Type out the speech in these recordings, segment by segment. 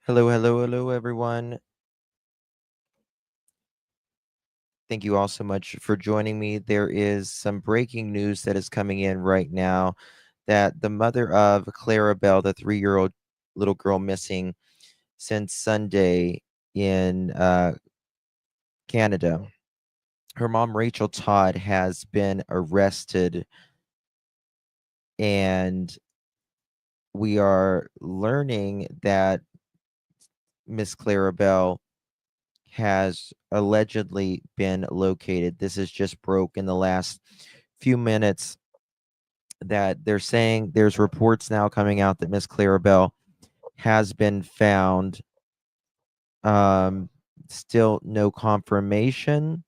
Hello, hello, hello, everyone. Thank you all so much for joining me. There is some breaking news that is coming in right now that the mother of Clarabelle, the 3-year-old little girl missing since Sunday in Canada, her mom, Rachel Todd, has been arrested, and we are learning that Miss Clarabelle has allegedly been located. This is just broke in the last few minutes that they're saying there's reports now coming out that Miss Clarabelle has been found. Still no confirmation.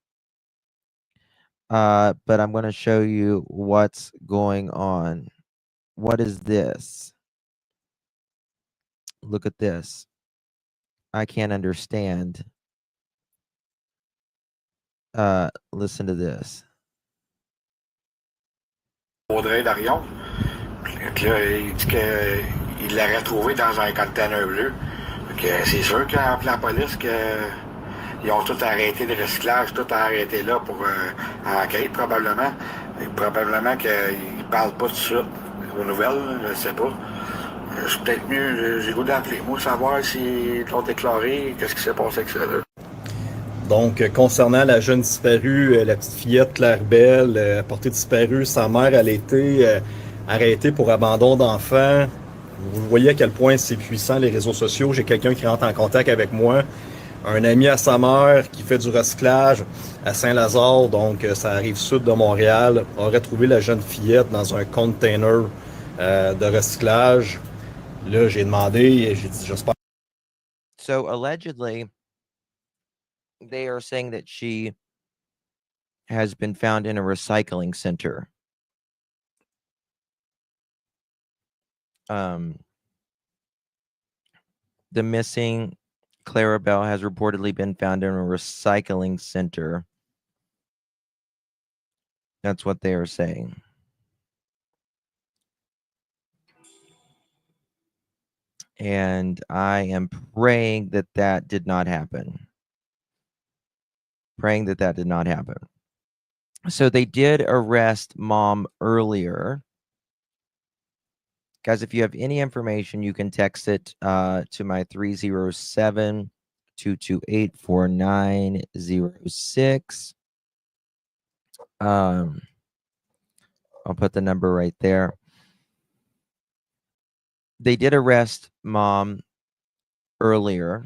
But I'm going to show you what's going on. What is this? Look at this. I can't understand. Listen to this. Audrey Darion. Donc là, il dit qu'il l'aurait trouvé dans un container bleu. C'est sûr qu'il a appelé la police qu'ils ont tout arrêté le recyclage, tout arrêté là pour enquête probablement. Et probablement qu'ils ne parlent pas de ça aux nouvelles, je ne sais pas. C'est peut-être mieux, j'ai le goût d'appeler moi, savoir s'ils l'ont déclaré, qu'est-ce qui s'est passé avec ça là. Donc, concernant la jeune disparue, la petite fillette Claire Bell, portée disparue, sa mère, elle a été arrêtée pour abandon d'enfant. Vous voyez à quel point c'est puissant les réseaux sociaux. J'ai quelqu'un qui rentre en contact avec moi, un ami à sa mère qui fait du recyclage à Saint-Lazare, donc ça arrive sud de Montréal, aurait trouvé la jeune fillette dans un container de recyclage. Là, j'ai demandé, j'ai dit, j'espère. So allegedly, they are saying that she has been found in a recycling center. The missing Clarabelle has reportedly been found in a recycling center. That's what they are saying. And I am praying that that did not happen. Praying that that did not happen. So they did arrest mom earlier. Guys, if you have any information, you can text it to my 307-228-4906. I'll put the number right there. They did arrest mom earlier,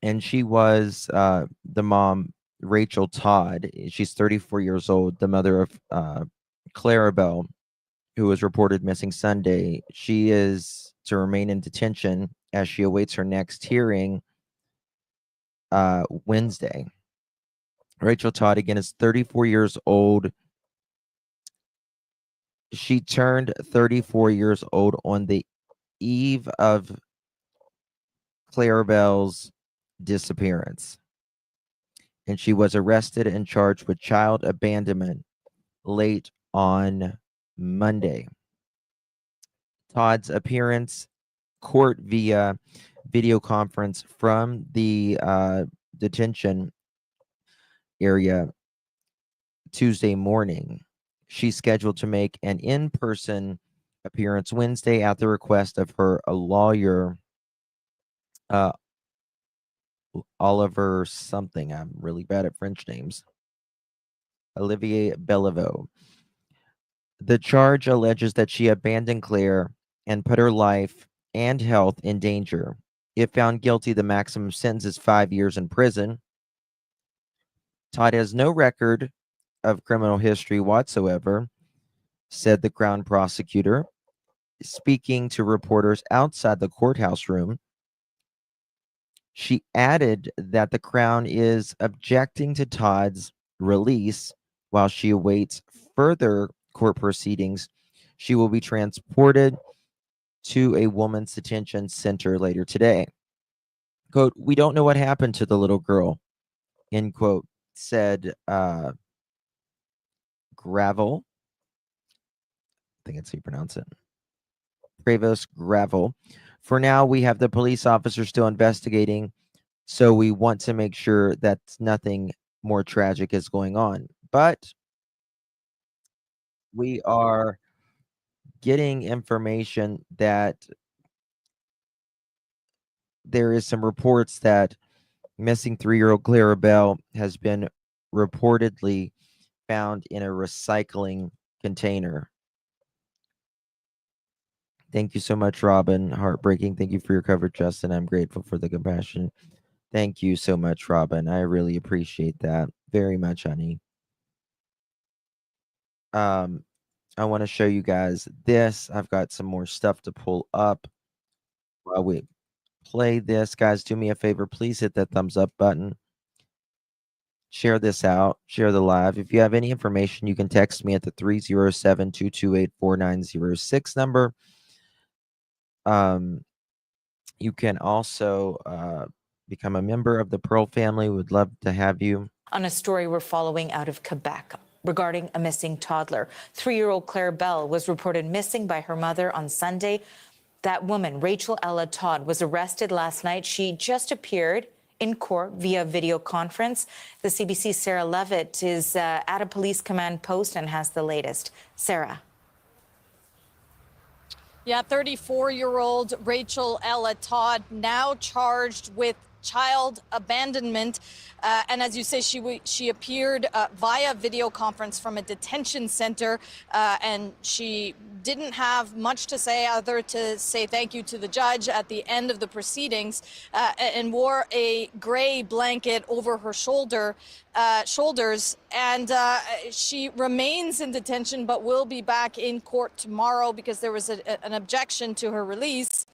and she was the mom, Rachel Todd. She's 34 years old, the mother of Clarabelle, who was reported missing Sunday. She is to remain in detention as she awaits her next hearing Wednesday. Rachel Todd, again, is 34 years old. She turned 34 years old on the eve of Clarabelle's disappearance, and she was arrested and charged with child abandonment late on Monday. Todd's appearance court via video conference from the detention area Tuesday morning. She's scheduled to make an in-person appearance Wednesday at the request of her lawyer, Oliver something. I'm really bad at French names. Olivier Bellevaux. The charge alleges that she abandoned Claire and put her life and health in danger. If found guilty, the maximum sentence is 5 years in prison. Todd has no record of criminal history whatsoever, said the Crown prosecutor, speaking to reporters outside the courthouse room. She added that the Crown is objecting to Todd's release while she awaits further court proceedings. She will be transported to a woman's detention center later today. Quote, "We don't know what happened to the little girl," end quote, said Gravel. I think that's how you pronounce it. Prevost Gravel, For now, we have the police officer still investigating, so we want to make sure that nothing more tragic is going on. But we are getting information that there is some reports that missing 3-year-old Clara Bell has been reportedly found in a recycling container. Thank you so much, Robin. Heartbreaking. Thank you for your coverage, Justin. I'm grateful for the compassion. Thank you so much, Robin. I really appreciate that very much, honey. I want to show you guys this. I've got some more stuff to pull up while we play this. Guys, do me a favor. Please hit that thumbs up button. Share this out. Share the live. If you have any information, you can text me at the 307-228-4906 number. You can also become a member of the Pearl family. We'd love to have you. On a story we're following out of Quebec regarding a missing toddler. 3-year-old Claire Bell was reported missing by her mother on Sunday. That woman, Rachel Ella Todd, was arrested last night. She just appeared in court via video conference. The CBC's Sarah Levitt is at a police command post and has the latest. Sarah. Yeah, 34-year-old Rachel Ella Todd now charged with child abandonment. And as you say, she appeared via video conference from a detention center, and she didn't have much to say other to say thank you to the judge at the end of the proceedings, and wore a gray blanket over her shoulders. And she remains in detention, but will be back in court tomorrow because there was an objection to her release.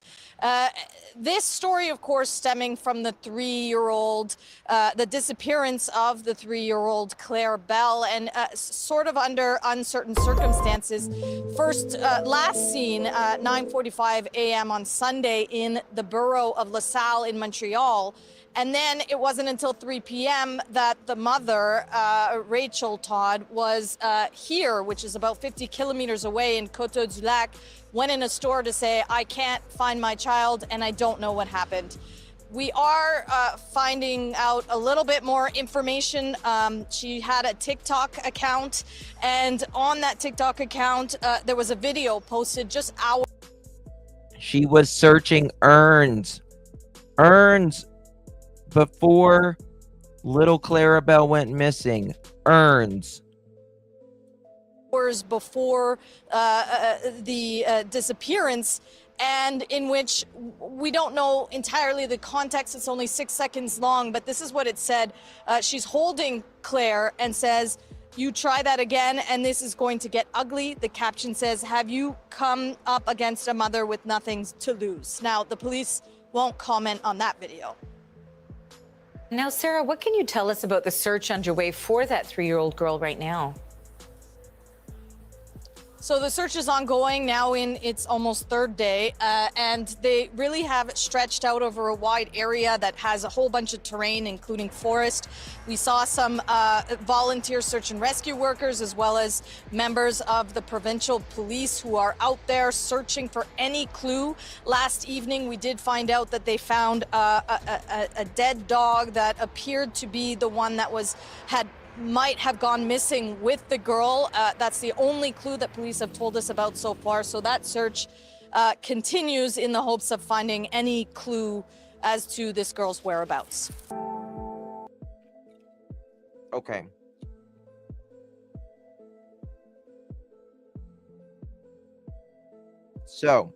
This story, of course, stemming from the 3-year-old, the disappearance of the 3-year-old Claire Bell, and sort of under uncertain circumstances. First, last seen 9:45 a.m. on Sunday in the borough of LaSalle in Montreal. And then it wasn't until 3 p.m. that the mother, Rachel Todd, was here, which is about 50 kilometers away in Coteau-du-Lac, went in a store to say, I can't find my child and I don't know what happened. We are finding out a little bit more information. She had a TikTok account, and on that TikTok account, there was a video posted just hours. She was searching urns before little Clara Bell went missing. Urns. Before the disappearance, and in which we don't know entirely the context. It's only 6 seconds long, but this is what it said. She's holding Claire and says, "You try that again and this is going to get ugly." The caption says, "Have you come up against a mother with nothing to lose?" Now, the police won't comment on that video. Now, Sarah, what can you tell us about the search underway for that 3-year-old girl right now? So the search is ongoing now in its almost third day, and they really have stretched out over a wide area that has a whole bunch of terrain, including forest. We saw some volunteer search and rescue workers, as well as members of the provincial police who are out there searching for any clue. Last evening, we did find out that they found a dead dog that appeared to be the one that might have gone missing with the girl. That's the only clue that police have told us about so far. So that search continues in the hopes of finding any clue as to this girl's whereabouts. Okay. So,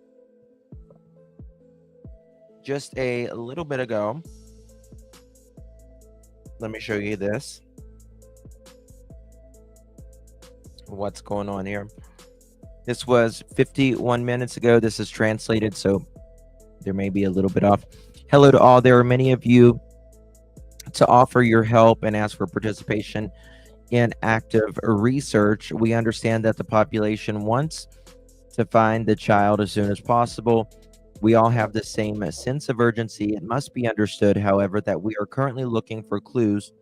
just a little bit ago, let me show you this. What's going on here? This was 51 minutes ago. This is translated, so there may be a little bit off. Hello to all. There are many of you to offer your help and ask for participation in active research. We understand that the population wants to find the child as soon as possible. We all have the same sense of urgency. It must be understood, however, that we are currently looking for clues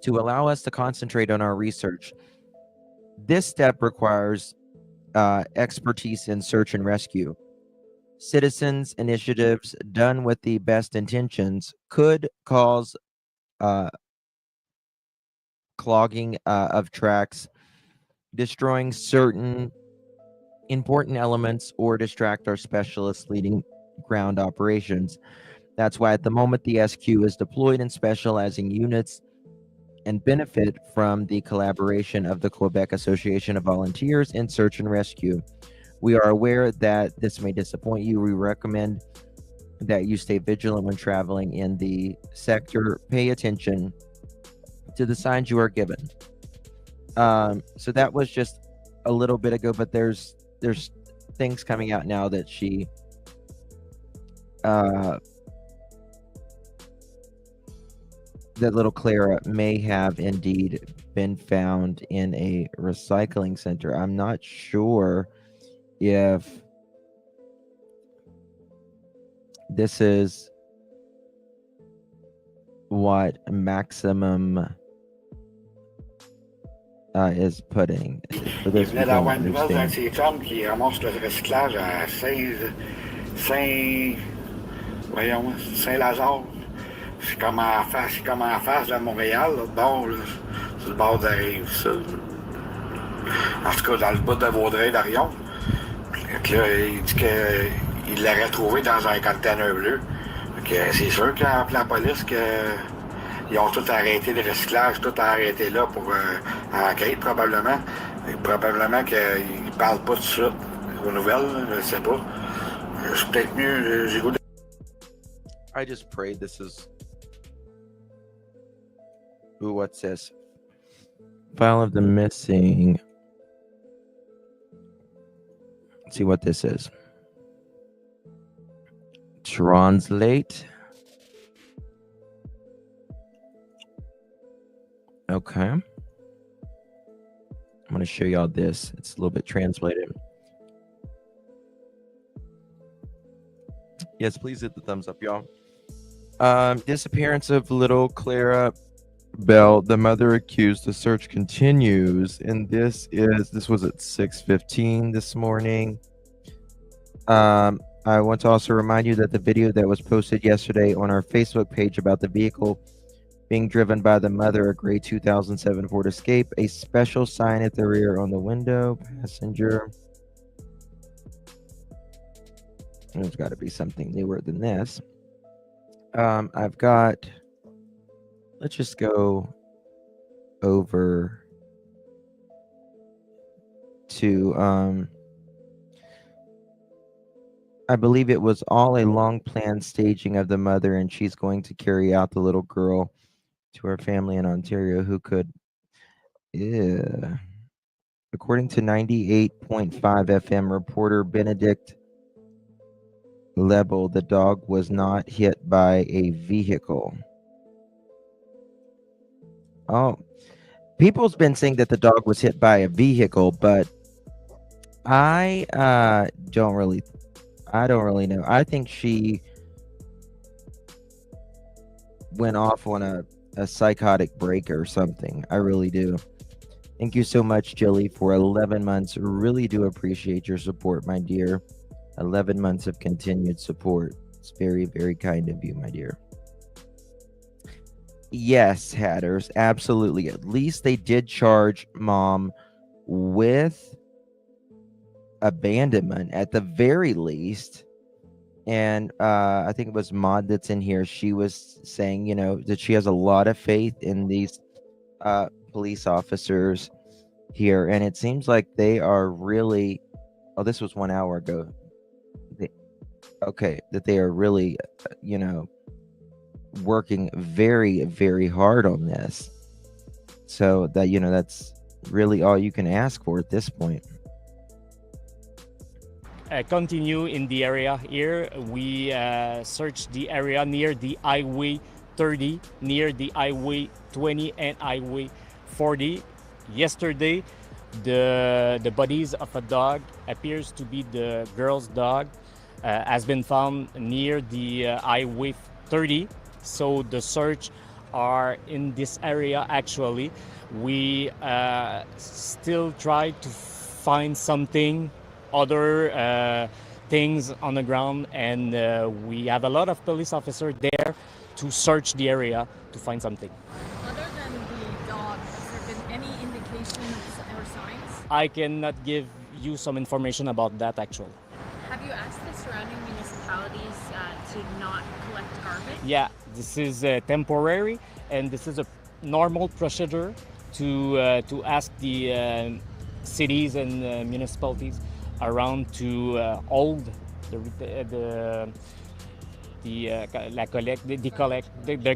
to allow us to concentrate on our research. This step requires expertise in search and rescue. citizens' initiatives done with the best intentions could cause clogging of tracks, destroying certain important elements, or distract our specialists leading ground operations. That's why at the moment the SQ is deployed in specializing units and benefit from the collaboration of the Quebec Association of Volunteers in Search and Rescue. We are aware that this may disappoint you. We recommend that you stay vigilant when traveling in the sector. Pay attention to the signs you are given. So that was just a little bit ago, but there's things coming out now that she that little Clara may have indeed been found in a recycling center. I'm not sure if this is what Maximum is putting. For Il those venait who don't d'avoir une nouvelle d'un de understand. ses chums qui ramasse le recyclage à Saint-Lazare. C'est comme en face de Montréal, l'autre bord, là, sur le bord de la rive sud. En tout cas, dans le bout de Vaudreuil-Dorion. Donc là, il dit qu'il l'aurait trouvé dans un container bleu. Donc, c'est sûr qu'il a appelé la police qu'ils ont tout arrêté le recyclage, tout arrêté là pour enquête probablement. Et probablement qu'ils ne parlent pas tout de suite aux nouvelles, je ne sais pas. C'est peut-être mieux, j'ai goût de... I just prayed this is. Ooh, what's this? File of the missing. Let's see what this is. Translate. Okay. I'm going to show y'all this. It's a little bit translated. Yes, please hit the thumbs up, y'all. Disappearance of little Clara Bell, the mother accused. The search continues, and this was at 6:15 this morning. I want to also remind you that the video that was posted yesterday on our Facebook page about the vehicle being driven by the mother, a gray 2007 Ford Escape, a special sign at the rear on the window, passenger. There's got to be something newer than this. I've got, let's just go over to, I believe it was all a long planned staging of the mother, and she's going to carry out the little girl to her family in Ontario who could, according to 98.5 FM reporter Benedict Lebel, the dog was not hit by a vehicle. Oh, people's been saying that the dog was hit by a vehicle, but I don't really know. I think she went off on a psychotic break or something. I really do. Thank you so much, Jilly, for 11 months. Really do appreciate your support, my dear. 11 months of continued support. It's very, very kind of you, my dear. Yes, Hatters, absolutely. At least they did charge mom with abandonment at the very least. And I think it was Maud that's in here. She was saying, you know, that she has a lot of faith in these police officers here. And it seems like they are really, oh, this was 1 hour ago. That they are really, you know, working very, very hard on this. So that, you know, that's really all you can ask for at this point. Continue in the area here. We searched the area near the Highway 30, near the Highway 20 and Highway 40. Yesterday, the bodies of a dog, appears to be the girl's dog, has been found near the Highway 30. So the search are in this area. Actually, we still try to find something other things on the ground, and we have a lot of police officers there to search the area to find something. Other than the dog, has there been any indication or signs? I cannot give you some information about that actually. Have you asked the surrounding municipalities to not collect garbage? Yeah, this is temporary, and this is a normal procedure to ask the cities and municipalities around to hold the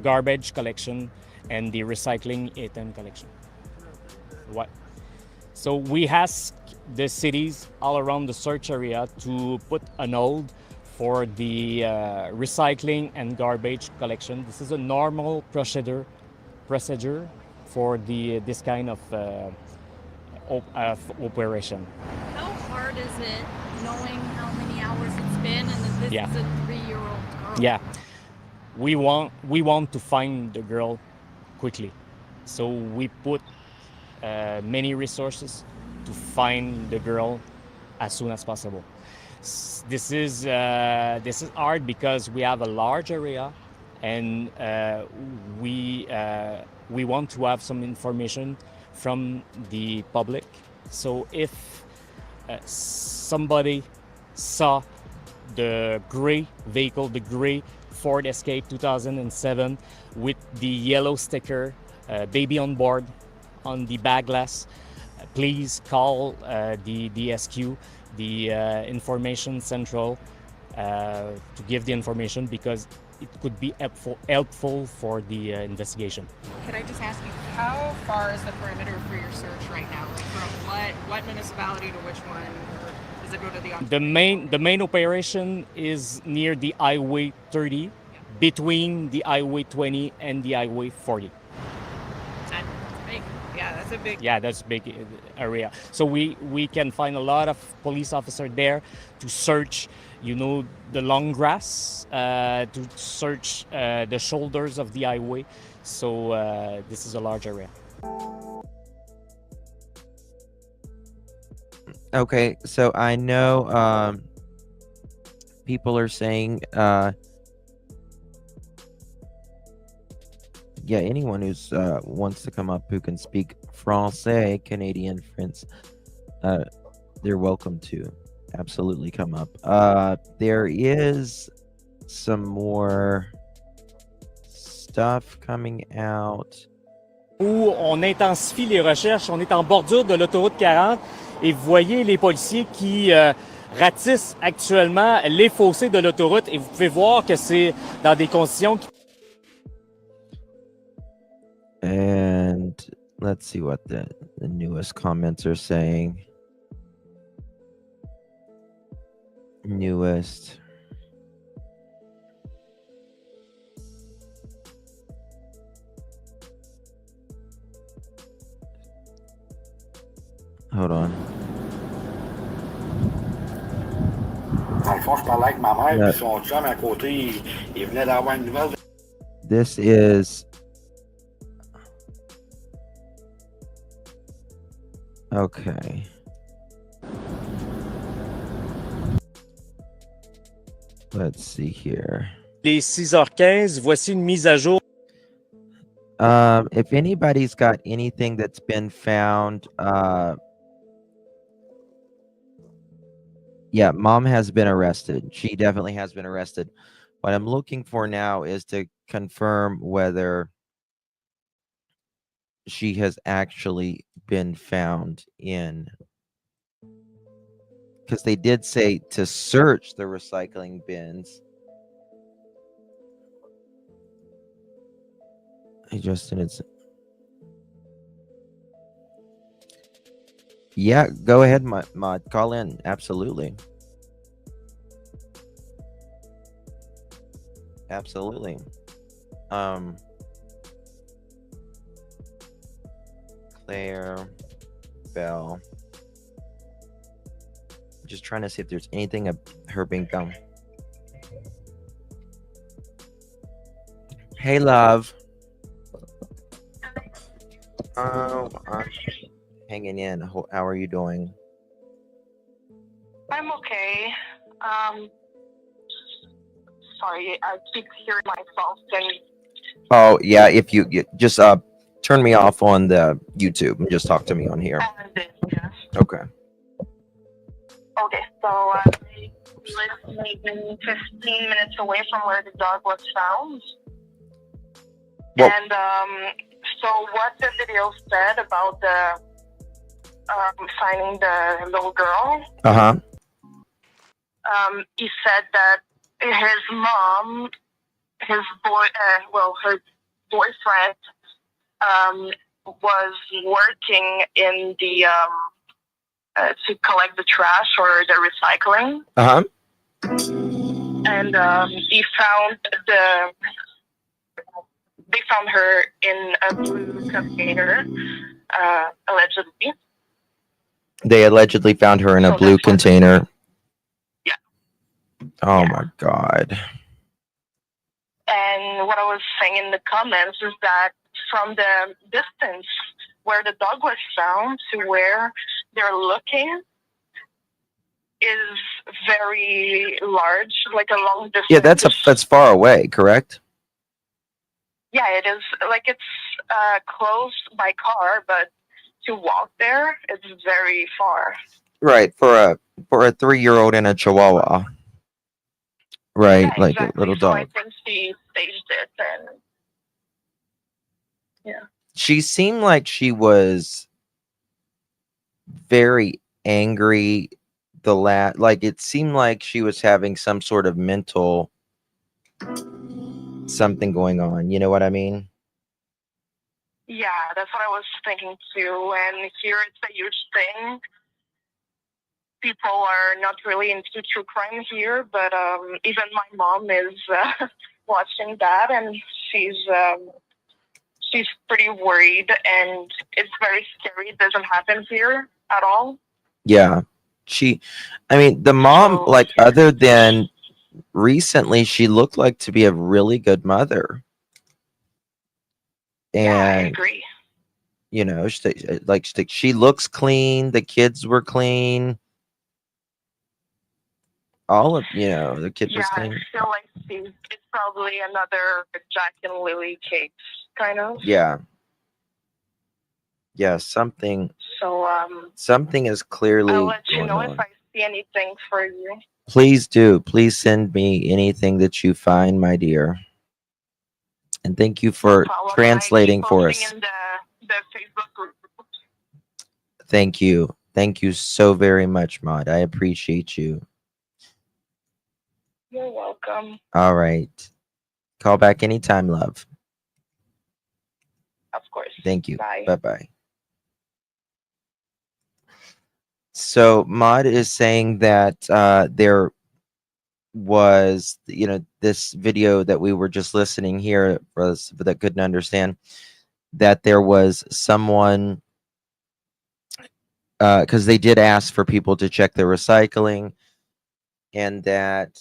garbage collection and the recycling item collection. What? So we ask the cities all around the search area to put an hold for the recycling and garbage collection. This is a normal procedure for this kind of operation. How hard is it knowing how many hours it's been and that this Yeah. is a 3-year-old girl? Yeah, we want to find the girl quickly, so we put many resources to find the girl as soon as possible. This is hard because we have a large area, and we want to have some information from the public. So if somebody saw the gray vehicle, the gray Ford Escape 2007 with the yellow sticker, baby on board, on the back glass, please call the SQ, the information central, to give the information, because it could be helpful for the investigation. Could I just ask you, how far is the perimeter for your search right now? Like from what municipality to which one? Or does it go to the The main operation is near the Highway 30, between the Highway 20 and the Highway 40. That's big. Yeah, that's a big. Yeah, that's a big area. So we can find a lot of police officers there to search, the long grass, to search the shoulders of the highway. So this is a large area. Okay, so I know people are saying, yeah, anyone who's wants to come up who can speak Francais, Canadian, French, they're welcome to absolutely come up. There is some more stuff coming out. Où on intensifie les recherches, on est en bordure de l'autoroute 40 et vous voyez les policiers qui ratissent actuellement les fossés de l'autoroute, et vous pouvez voir que c'est dans des conditions qui... And let's see what the newest comments are saying. Newest. Hold on. Dans le fond, je parlais avec ma mère, Yeah. puis son chum à côté, il venait d'avoir une nouvelle. This is okay. Let's see here. Les 6h15, voici une mise à jour. If anybody's got anything that's been found, yeah, mom has been arrested. She definitely has been arrested. What I'm looking for now is to confirm whether she has actually been found in, because they did say to search the recycling bins. Hey, Justin, it's... Yeah, go ahead, Mod. Call in. Absolutely. Absolutely. Claire Bell. Just trying to see if there's anything of her being found. Hey, love. Oh, I'm hanging in. How are you doing? I'm okay. Um, sorry, I keep hearing myself. Oh yeah, if you just turn me off on the YouTube and just talk to me on here. Yes. Okay. Okay, so I live maybe 15 minutes away from where the dog was found. Well, And so what the video said about the finding the little girl, he said that his mom, his boy, her boyfriend, was working in the to collect the trash or the recycling. And they found her in a blue container, allegedly. They allegedly found her in a blue container. Yeah. Oh Yeah. my God. And what I was saying in the comments is that from the distance where the dog was found to where they're looking is very large, like a long distance. Yeah, that's far away, correct? Yeah, it is. Like, it's close by car, but to walk there, it's very far. Right, for a 3-year-old and a Chihuahua. Right, Yeah, like exactly. a little So dog. I think she staged it, and yeah. She seemed like she was very angry. Like it seemed like she was having some sort of mental something going on. You know what I mean? Yeah, that's what I was thinking too. And here it's a huge thing. People are not really into true crime here, but even my mom is watching that, and she's pretty worried, and it's very scary. It doesn't happen here at all. Yeah. The mom, So, like, other than recently, she looked like to be a really good mother. yeah, I And, agree. you know, she looks clean. The kids were clean. The kid was Yeah, I clean. feel like it's probably another Jack and Lily case, kind of. Yeah. Yeah, something So, is clearly I'll let you going know on. if I see anything for you. Please do. Please send me anything that you find, my dear. And thank you for Problem. translating I keep for posting us. in the Facebook group. Thank you. Thank you so very much, Maud. I appreciate you. You're welcome. All right. Call back anytime, love. Of course. Thank you. Bye. Bye-bye. So Maud is saying that there was, this video that we were just listening here for us that couldn't understand, that there was someone, because they did ask for people to check their recycling, and that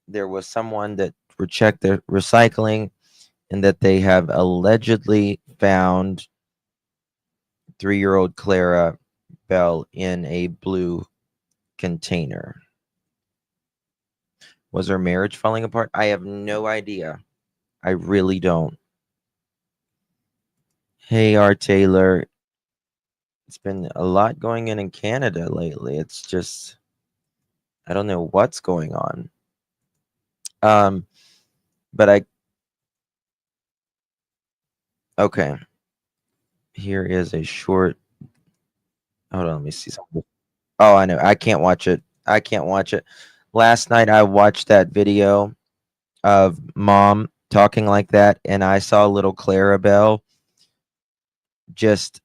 there was someone that would check their recycling, and that they have allegedly found 3-year-old Clara Bell in a blue container. Was her marriage falling apart? I have no idea. I really don't. Hey, R. Taylor. It's been a lot going on in Canada lately. It's just, I don't know what's going on. But okay. Here is a short. Hold on, let me see something. Oh, I know. I can't watch it. Last night I watched that video of mom talking like that, and I saw little Clara Bell just,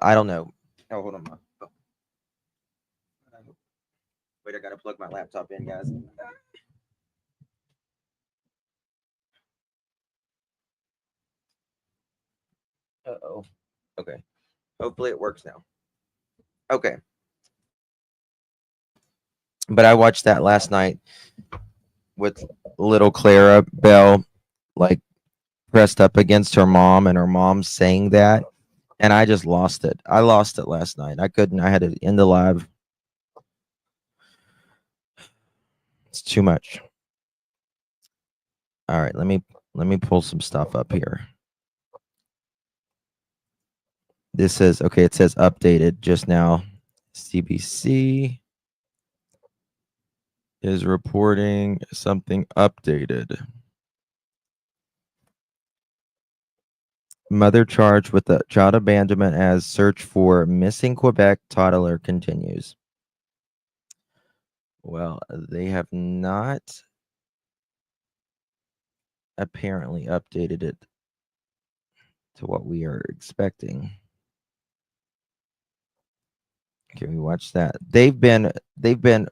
I don't know. Oh, hold on. Wait, I gotta plug my laptop in, guys. Uh-oh. Okay. Hopefully it works now. Okay. But I watched that last night with little Clara Bell, like, pressed up against her mom, and her mom saying that. and I just lost it. I lost it last night. I couldn't. I had to end the live. It's too much. All right, let me pull some stuff up here. This says, okay, it says updated just now. CBC is reporting something updated. Mother charged with the child abandonment as search for missing Quebec toddler continues. Well, they have not apparently updated it to what we are expecting. Can we watch that? They've been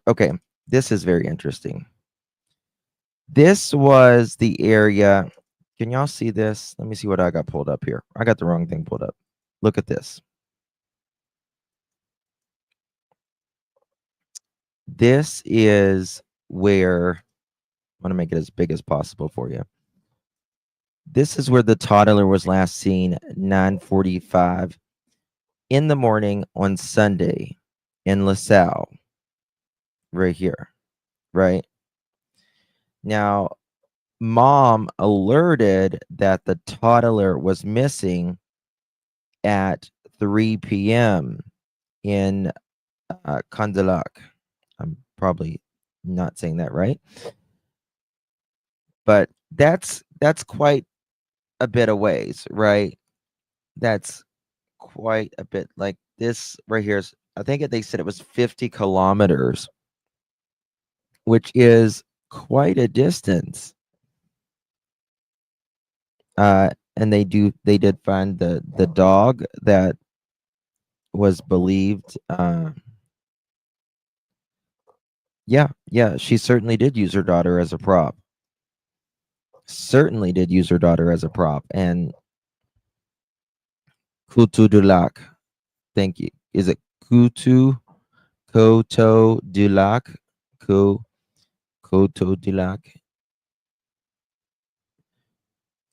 okay. This is very interesting. This was the area. Can y'all see this? Let me see what I got pulled up here. I got the wrong thing pulled up. Look at this. This is where I'm going to make it as big as possible for you. This is where the toddler was last seen 9:45 in the morning on Sunday in LaSalle. Right here. Right? Now, mom alerted that the toddler was missing at 3 p.m. in Coteau-du-Lac. I'm probably not saying that right, but that's quite a bit of ways, right? That's quite a bit. Like this right here is, I think they said it was 50 kilometers, which is quite a distance. And they did find the dog that was believed. Yeah, she certainly did use her daughter as a prop. Certainly did use her daughter as a prop. And Coteau-du-Lac, thank you. Is it Coteau-du-Lac? Coteau-du-Lac?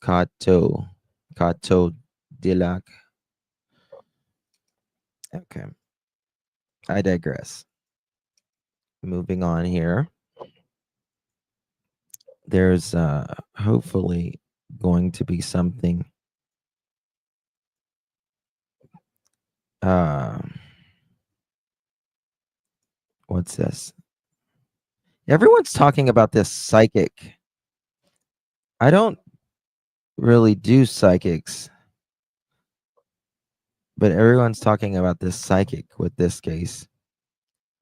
Coteau-du-Lac. Okay. I digress. Moving on here. There's hopefully going to be something what's this? Everyone's talking about this psychic. I don't really do psychics, but everyone's talking about this psychic with this case.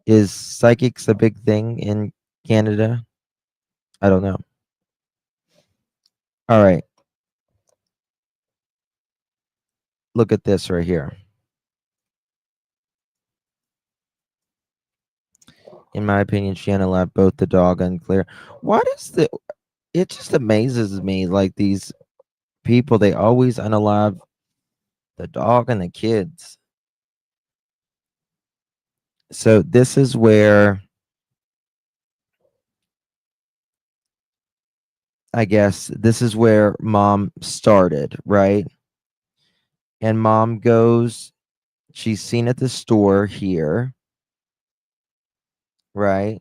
Is psychics a big thing in Canada? I don't know. All right. Look at this right here. In my opinion, Shannon left both the dog unclear. What is the... It just amazes me, like these people, they always unalive the dog and the kids. So this is where I guess this is where mom started, right? And mom goes, she's seen at the store here, right?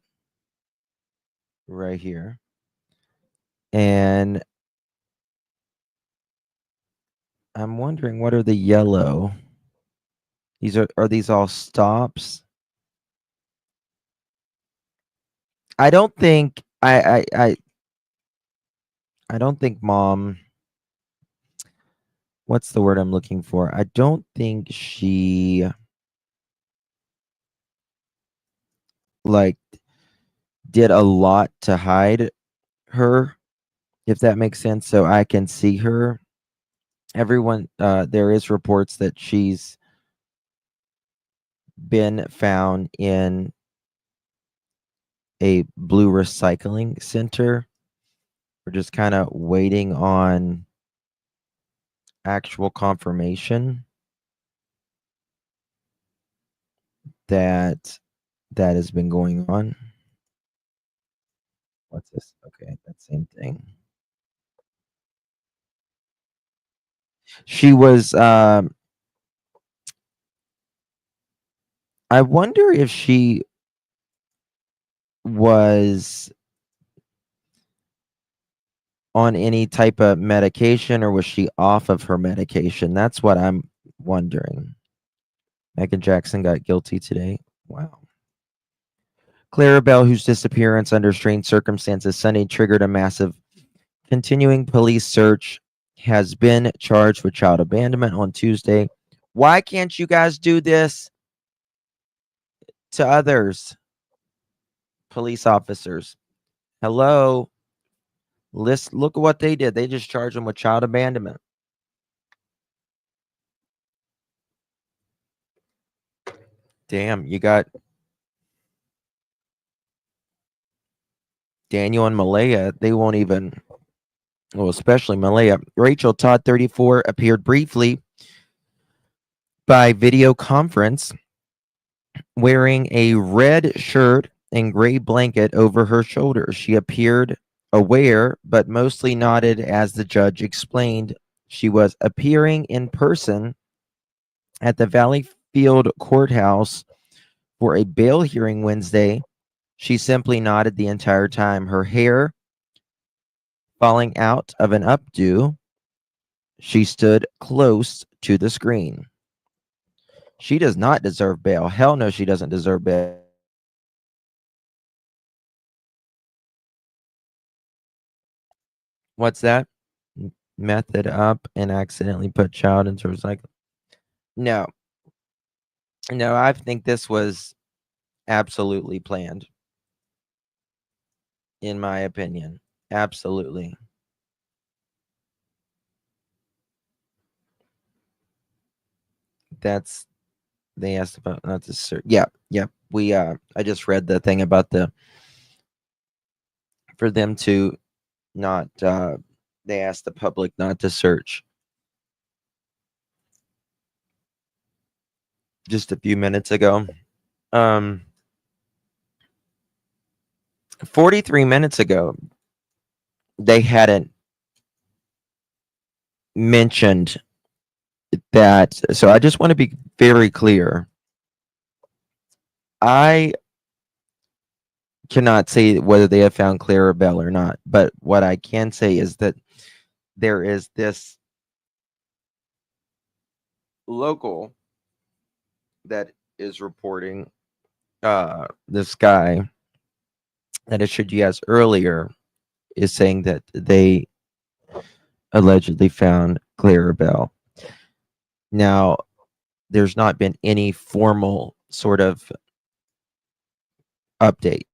Right here. And I'm wondering, what are the yellow? These are these all stops? I don't think I don't think mom, what's the word I'm looking for? I don't think she like did a lot to hide her, if that makes sense. So I can see her. Everyone, there is reports that she's been found in a blue recycling center. We're just kind of waiting on actual confirmation that that has been going on. What's this? Okay, that same thing. She was I wonder if she was on any type of medication, or was she off of her medication? That's what I'm wondering. Megan Jackson got guilty today. Wow. Clarabelle, whose disappearance under strange circumstances Sunday triggered a massive continuing police search, has been charged with child abandonment on Tuesday. Why can't you guys do this to others? Police officers. Hello. Look at what they did. They just charged them with child abandonment. Damn, you got Daniel and Malaya. They won't even, well, especially Malaya. Rachel Todd, 34, appeared briefly by video conference wearing a red shirt and gray blanket over her shoulders. She appeared aware, but mostly nodded as the judge explained she was appearing in person at the Valleyfield courthouse for a bail hearing Wednesday. She simply nodded the entire time, her hair falling out of an updo. She stood close to the screen. She does not deserve bail. Hell no, she doesn't deserve bail. What's that? Method up and accidentally put child into recycle. No. No, I think this was absolutely planned. In my opinion. Absolutely. That's, they asked about not to search. Yeah. We I just read the thing about for them to not they asked the public not to search just a few minutes ago. 43 minutes ago, they hadn't mentioned that. So I just want to be very clear. I cannot say whether they have found Clarabelle or not, but what I can say is that there is this local that is reporting this guy that I showed you guys earlier is saying that they allegedly found Clarabelle. Now, there's not been any formal sort of update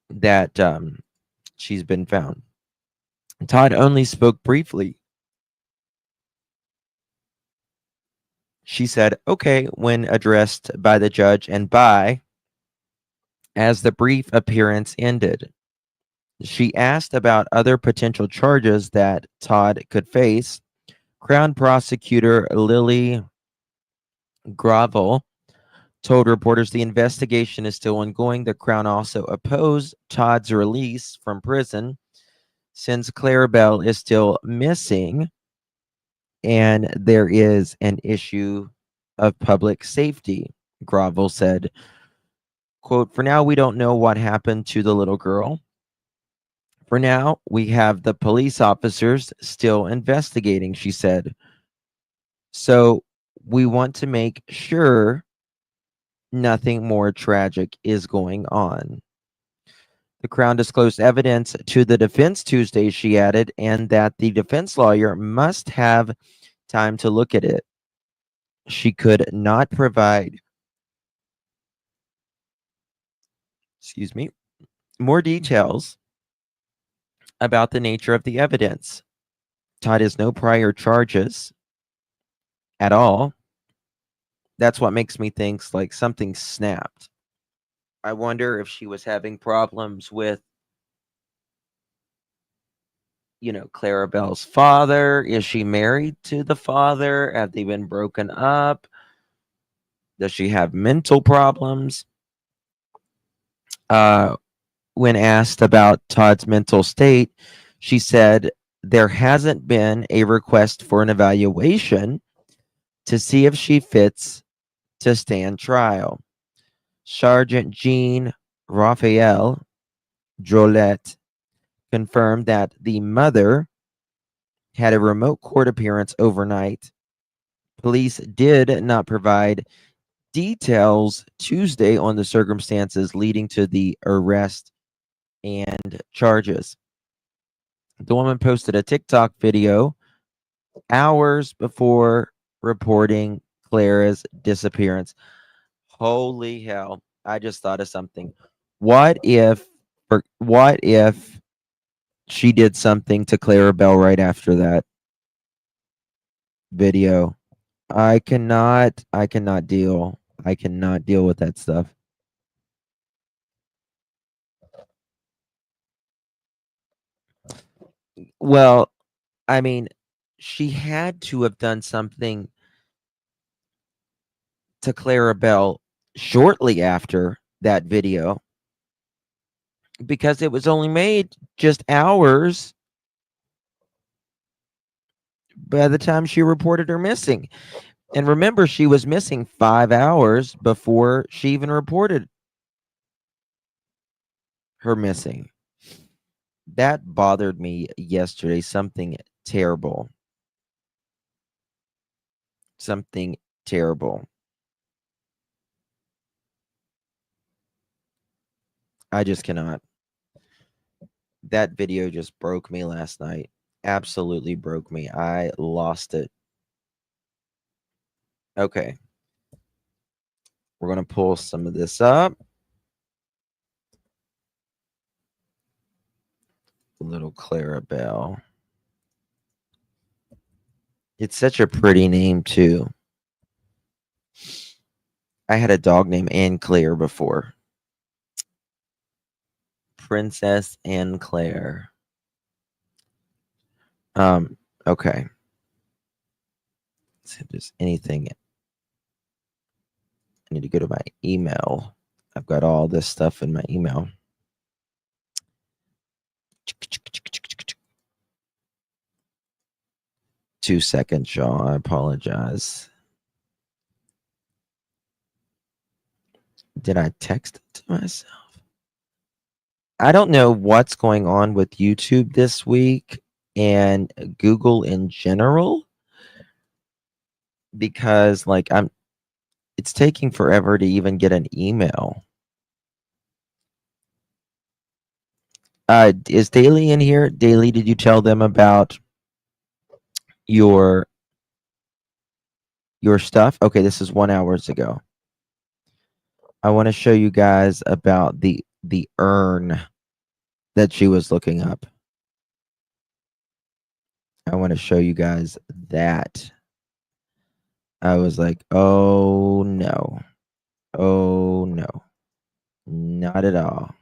that she's been found. Todd only spoke briefly. She said, okay, when addressed by the judge, and by as the brief appearance ended. She asked about other potential charges that Todd could face. Crown Prosecutor Lily Gravel told reporters the investigation is still ongoing. The Crown also opposed Todd's release from prison since Clarabelle is still missing and there is an issue of public safety. Gravel said, quote, for now, we don't know what happened to the little girl. For now, we have the police officers still investigating, she said. So we want to make sure nothing more tragic is going on. The Crown disclosed evidence to the defense Tuesday, she added, and that the defense lawyer must have time to look at it. She could not provide, more details about the nature of the evidence. Todd has no prior charges at all. That's what makes me think like something snapped. I wonder if she was having problems with, Clarabelle's father. Is she married to the father? Have they been broken up? Does she have mental problems? When asked about Todd's mental state, she said there hasn't been a request for an evaluation, to see if she fits to stand trial. Sergeant Jean Raphael Drolet confirmed that the mother had a remote court appearance overnight. Police did not provide details Tuesday on the circumstances leading to the arrest and charges. The woman posted a TikTok video hours before reporting Clara's disappearance. Holy hell. I just thought of something. What if she did something to Clara Bell right after that video? I cannot deal with that stuff. Well, I mean, she had to have done something to Clara Bell shortly after that video, because it was only made just hours by the time she reported her missing. And remember, she was missing 5 hours before she even reported her missing. That bothered me yesterday. Something terrible. Something terrible. I just cannot. That video just broke me last night. Absolutely broke me. I lost it. Okay. We're going to pull some of this up. Little Clara Bell. It's such a pretty name, too. I had a dog named Anne Claire before. Princess Anne Claire. Okay. Let's see if there's anything. I need to go to my email. I've got all this stuff in my email. Two seconds, y'all. I apologize. Did I text it to myself? I don't know what's going on with YouTube this week and Google in general, because it's taking forever to even get an email. Is Daly in here? Daly, did you tell them about your stuff? Okay, this is 1 hour ago. I want to show you guys about the urn that she was looking up. I want to show you guys that. I was like, oh no. Oh no. Not at all.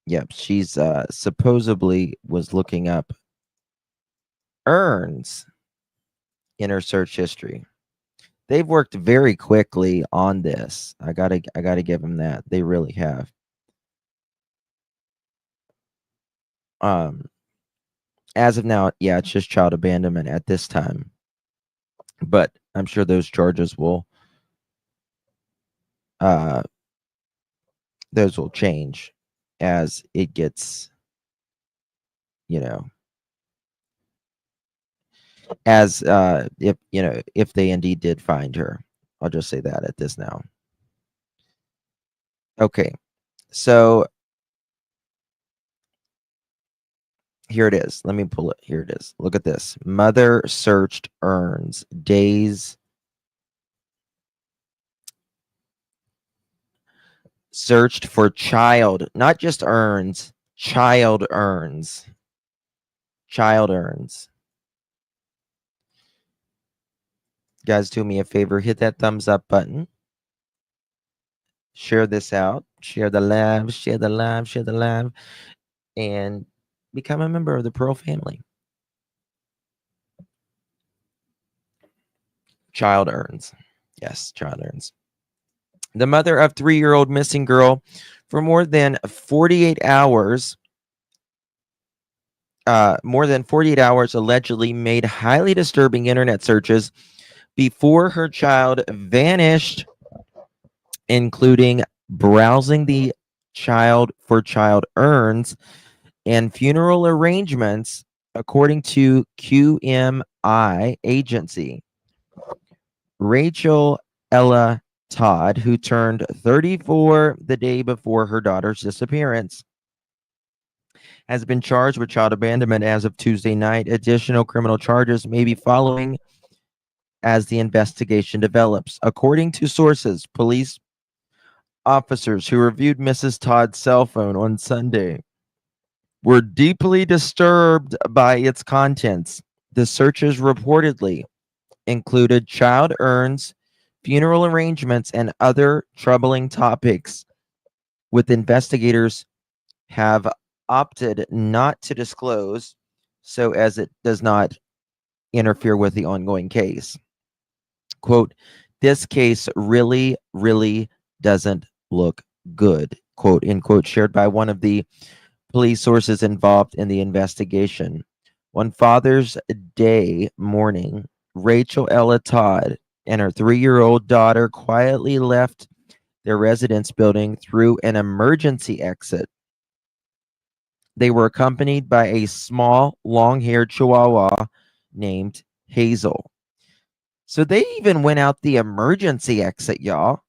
Yep, she's supposedly was looking up urns in her search history. They've worked very quickly on this. I gotta give them that. They really have. As of now, yeah, it's just child abandonment at this time. But I'm sure those charges will those will change as it gets, as if they indeed did find her. I'll just say that at this now. Okay. So here it is. Let me pull it. Here it is. Look at this. Mother searched urns. Days. Searched for child. Not just urns. Child urns. Child urns. Guys, do me a favor. Hit that thumbs up button. Share this out. Share the live. Share the live. Share the live. And become a member of the Pearl family. Child urns. Yes, child urns. The mother of 3-year-old missing girl for more than 48 hours more than 48 hours, allegedly made highly disturbing internet searches before her child vanished, including browsing the child for child urns and funeral arrangements, according to QMI agency. Rachel Ella Todd, who turned 34 the day before her daughter's disappearance, has been charged with child abandonment as of Tuesday night. Additional criminal charges may be following as the investigation develops. According to sources, police officers who reviewed Mrs. Todd's cell phone on Sunday were deeply disturbed by its contents. The searches reportedly included child urns, funeral arrangements, and other troubling topics, with investigators have opted not to disclose so as it does not interfere with the ongoing case. Quote, this case really, really doesn't look good, quote, end quote, shared by one of the police sources involved in the investigation. On Father's Day morning, Rachel Ella Todd and her 3-year-old daughter quietly left their residence building through an emergency exit. They were accompanied by a small, long-haired Chihuahua named Hazel. So they even went out the emergency exit, y'all.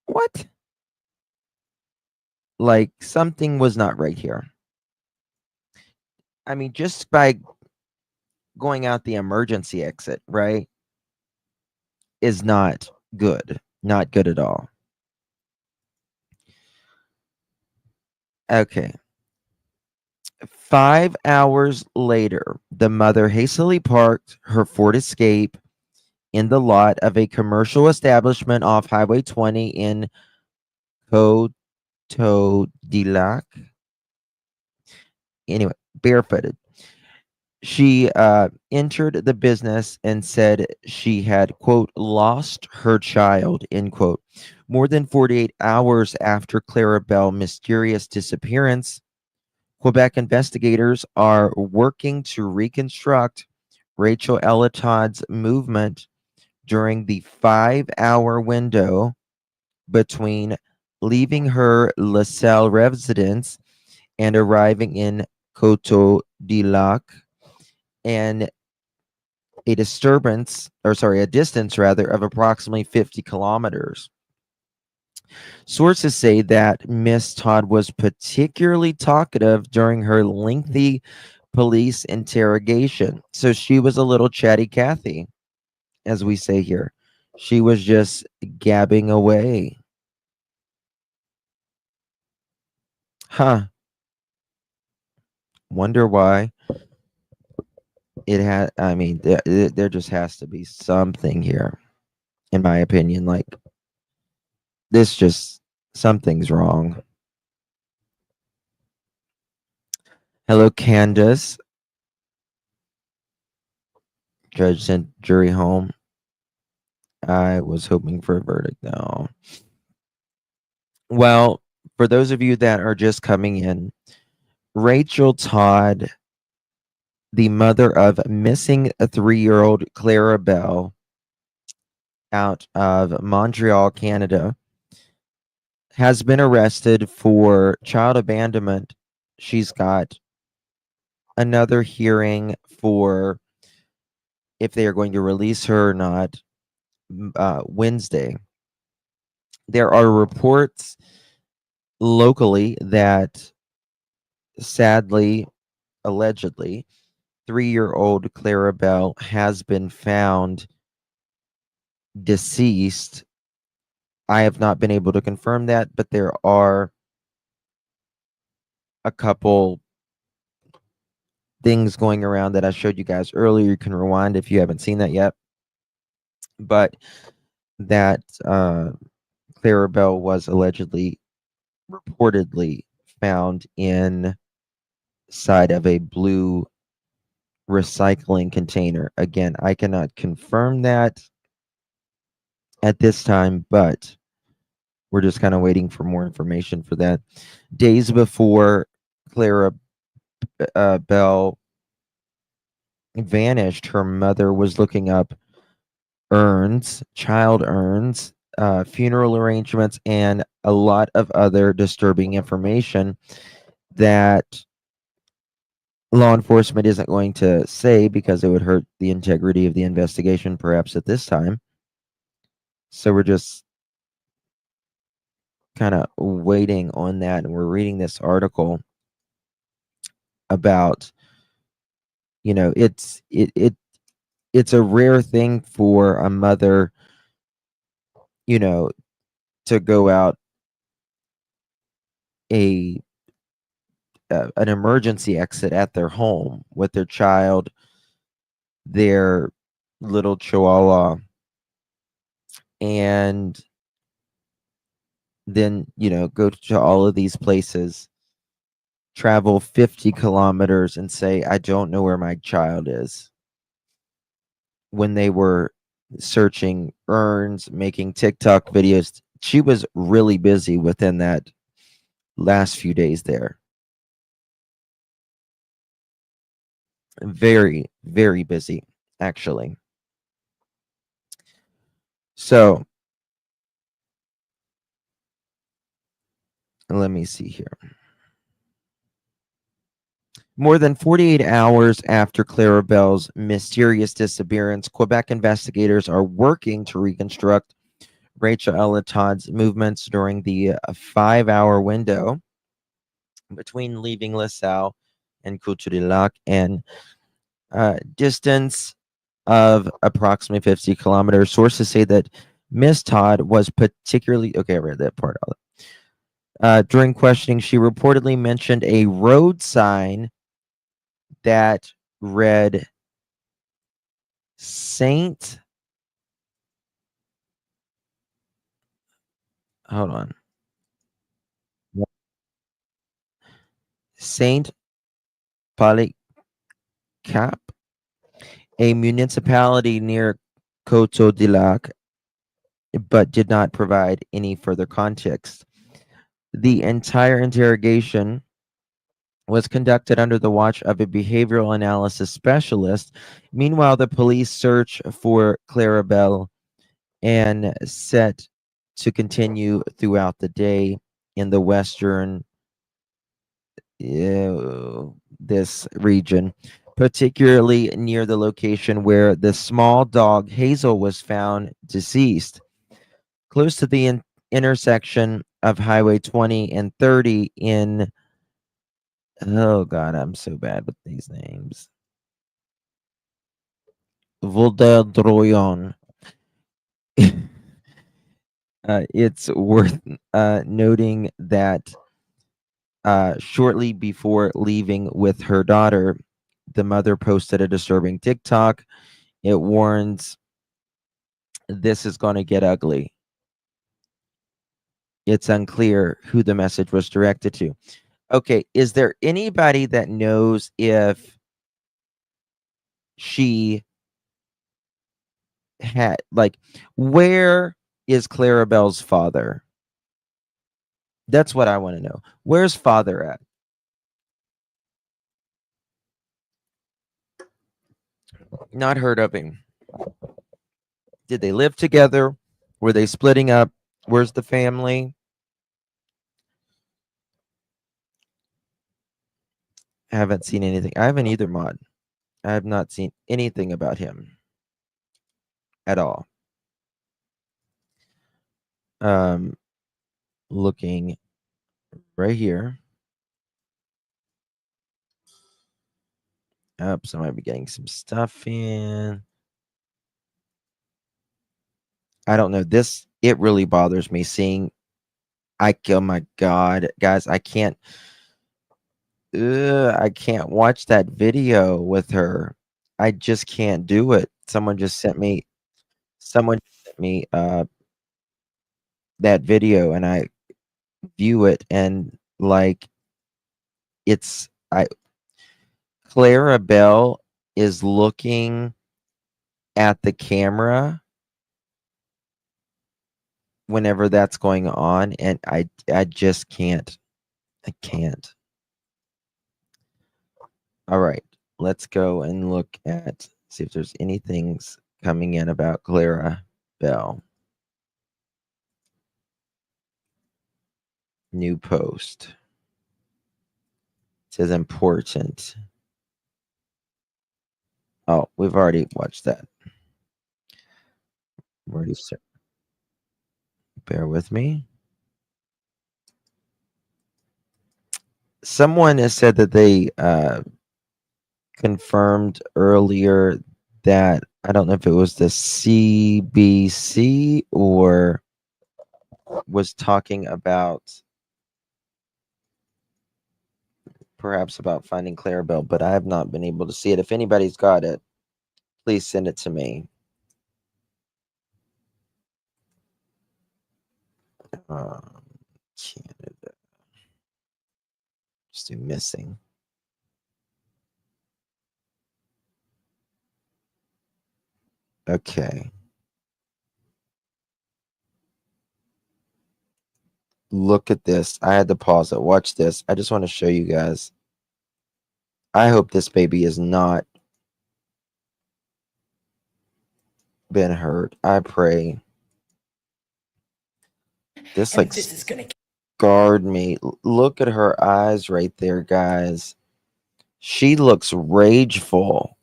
What? Like, something was not right here. I mean, just by going out the emergency exit, right, is not good. Not good at all. Okay. 5 hours later, the mother hastily parked her Ford Escape in the lot of a commercial establishment off Highway 20 in Coteau-du-Lac. Anyway, barefooted. She entered the business and said she had, quote, lost her child, end quote. More than 48 hours after Clarabelle's mysterious disappearance, Quebec investigators are working to reconstruct Rachel Ella Todd's movement during the 5-hour window between leaving her LaSalle residence and arriving in Coteau-du-Lac, and a distance rather of approximately 50 kilometers. Sources say that Miss Todd was particularly talkative during her lengthy police interrogation. So she was a little chatty Cathy, as we say here. She was just gabbing away. Huh. Wonder why. It had, I mean, there just has to be something here, in my opinion. Like, this just, something's wrong. Hello, Candace. Judge sent jury home. I was hoping for a verdict, though. Well, for those of you that are just coming in, Rachel Todd, the mother of missing a 3-year-old Clarabelle out of Montreal, Canada, has been arrested for child abandonment. She's got another hearing for if they are going to release her or not Wednesday. There are reports locally that, sadly, allegedly, 3-year-old Clarabelle has been found deceased. I have not been able to confirm that, but there are a couple things going around that I showed you guys earlier. You can rewind if you haven't seen that yet. But that Clarabelle was allegedly, reportedly found inside of a blue recycling container. Again, I cannot confirm that at this time, but we're just kind of waiting for more information for that. Days before Clarabelle Bell vanished, her mother was looking up urns, child urns, funeral arrangements, and a lot of other disturbing information that law enforcement isn't going to say because it would hurt the integrity of the investigation, perhaps at this time. So we're just kind of waiting on that, and we're reading this article about, it's a rare thing for a mother, to go out a an emergency exit at their home with their child, their little chihuahua, and then go to all of these places, travel 50 kilometers, and say, I don't know where my child is, when they were searching urns, making TikTok videos. She was really busy within that last few days there. Very, very busy, actually. So let me see here. More than 48 hours after Clara Bell's mysterious disappearance, Quebec investigators are working to reconstruct Rachel Ella Todd's movements during the 5-hour window between leaving LaSalle and Coteau-du-Lac, and distance of approximately 50 kilometers. Sources say that Miss Todd was particularly... Okay, I read that part out. During questioning, she reportedly mentioned a road sign that read Saint... Hold on. Saint Polycarp, a municipality near Coteau-du-Lac, but did not provide any further context. The entire interrogation was conducted under the watch of a behavioral analysis specialist. Meanwhile, the police search for Clara Bell and set to continue throughout the day in the western this region, particularly near the location where the small dog Hazel was found deceased, close to the intersection of Highway 20 and 30 in... Oh God, I'm so bad with these names. Volderdroyon. It's worth noting that shortly before leaving with her daughter, the mother posted a disturbing TikTok. It warns, this is going to get ugly. It's unclear who the message was directed to. Okay, is there anybody that knows if she had, where is Clara Bell's father? That's what I want to know. Where's father at? Not heard of him. Did they live together? Were they splitting up? Where's the family? I haven't seen anything. I haven't either, Mod. I have not seen anything about him at all. Looking right here. So I might be getting some stuff in. I don't know. It really bothers me seeing... oh my God, guys, I can't watch that video with her. I just can't do it. Someone sent me that video, and I view it, and Clara Bell is looking at the camera whenever that's going on, and I just can't. I can't. All right, let's go and look at, see if there's anything coming in about Clara Bell. New post. It says important. Oh, we've already watched that. Already, sir. Bear with me. Someone has said that they confirmed earlier that, I don't know if it was the CBC or was talking about perhaps about finding Clarabelle, but I have not been able to see it. If anybody's got it, please send it to me. Canada. Just do missing. Okay. Look at this. I had to pause it. Watch this. I just want to show you guys. I hope this baby has not been hurt. I pray. This like this is gonna guard me. Look at her eyes right there, guys. She looks rageful.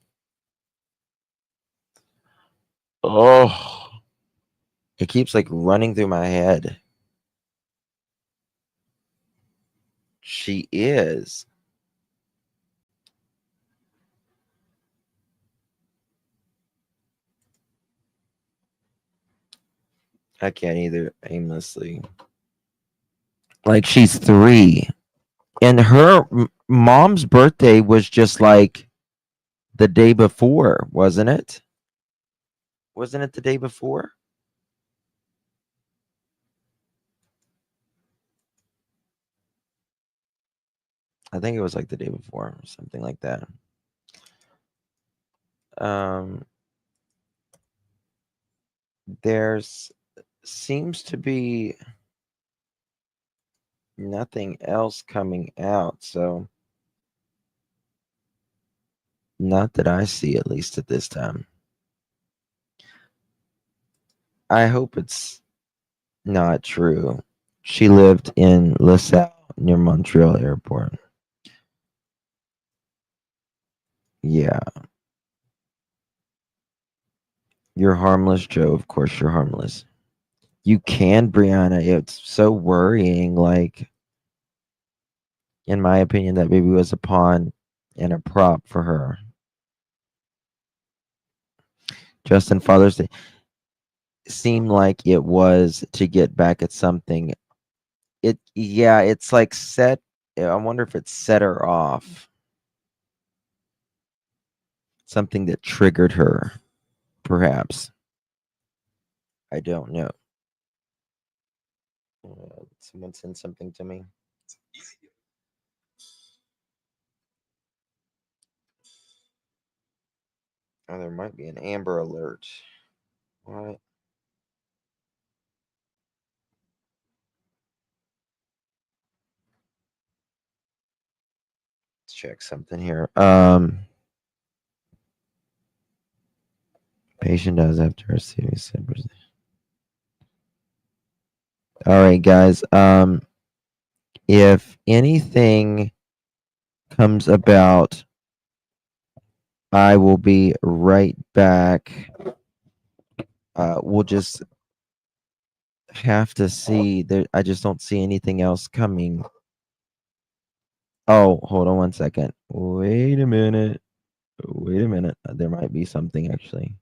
Oh, it keeps like running through my head. She is. I can't either aimlessly. Like she's 3. And her mom's birthday was just like the day before, wasn't it? Wasn't it the day before? I think it was like the day before, or something like that. There's seems to be nothing else coming out, so not that I see, at least at this time. I hope it's not true. She lived in LaSalle near Montreal Airport. Yeah. You're harmless, Joe. Of course you're harmless. You can, Brianna. It's so worrying. Like, in my opinion, that baby was a pawn and a prop for her. Justin, Father's Day seemed like it was to get back at something. It's like set. I wonder if it set her off. Something that triggered her, perhaps. I don't know. Someone send something to me. Oh, there might be an Amber Alert. What? Let's check something here. Patient does after receiving symptoms. All right, guys. If anything comes about, I will be right back. We'll just have to see. There, I just don't see anything else coming. Oh, hold on one second. Wait a minute. Wait a minute. There might be something actually.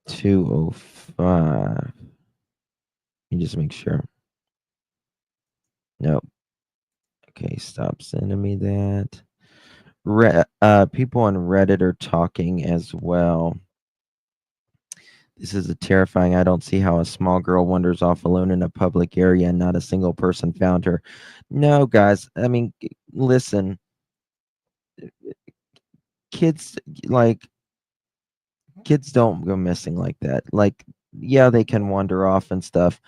205. Let me just make sure. Nope. Okay, stop sending me that. People on Reddit are talking as well. This is a terrifying. I don't see how a small girl wanders off alone in a public area and not a single person found her. No, guys. I mean, listen. Kids don't go missing like that. Like, yeah, they can wander off and stuff,